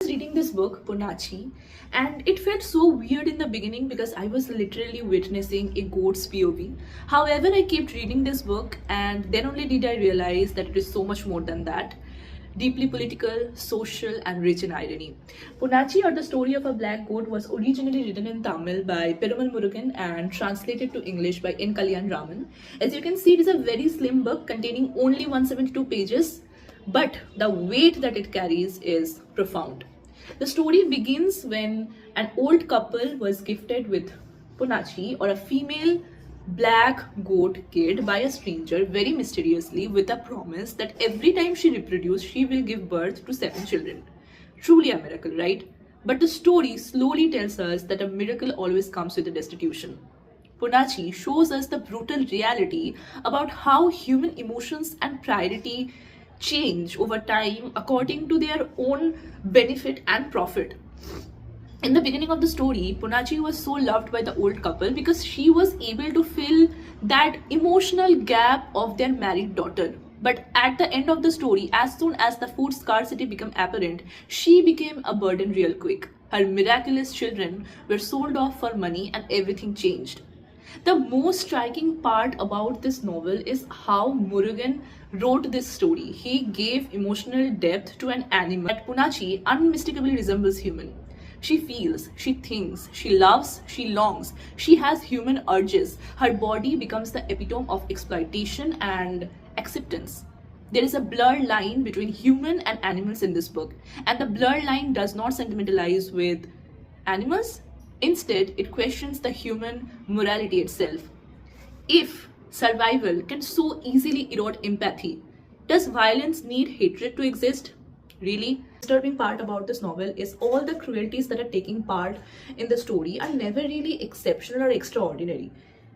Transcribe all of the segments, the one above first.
Reading this book, Poonachi, and it felt so weird in the beginning because I was literally witnessing a goat's POV. However, I kept reading this book, and then only did I realize that it is so much more than that. Deeply political, social, and rich in irony. Poonachi, or the story of a black goat, was originally written in Tamil by Perumal Murugan and translated to English by N. Kalyan Raman. As you can see, it is a very slim book containing only 172 pages, but the weight that it carries is profound. The story begins when an old couple was gifted with Poonachi, or a female black goat kid, by a stranger very mysteriously, with a promise that every time she reproduces, she will give birth to 7 children. Truly a miracle, right? But the story slowly tells us that a miracle always comes with a destitution. Poonachi shows us the brutal reality about how human emotions and priority change over time according to their own benefit and profit. In the beginning of the story, Poonachi was so loved by the old couple because she was able to fill that emotional gap of their married daughter. But at the end of the story, as soon as the food scarcity became apparent, she became a burden real quick. Her miraculous children were sold off for money and everything changed. The most striking part about this novel is how Murugan wrote this story. He gave emotional depth to an animal that Poonachi unmistakably resembles human. She feels, she thinks, she loves, she longs, she has human urges. Her body becomes the epitome of exploitation and acceptance. There is a blurred line between human and animals in this book, and the blurred line does not sentimentalize with animals. Instead, it questions the human morality itself. If survival can so easily erode empathy, does violence need hatred to exist? Really? The disturbing part about this novel is all the cruelties that are taking part in the story are never really exceptional or extraordinary.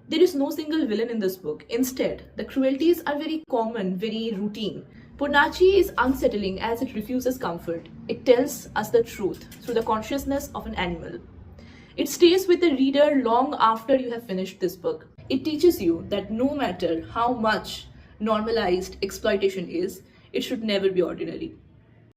There is no single villain in this book. Instead, the cruelties are very common, very routine. Poonachi is unsettling as it refuses comfort. It tells us the truth through the consciousness of an animal. It stays with the reader long after you have finished this book. It teaches you that no matter how much normalized exploitation is, it should never be ordinary.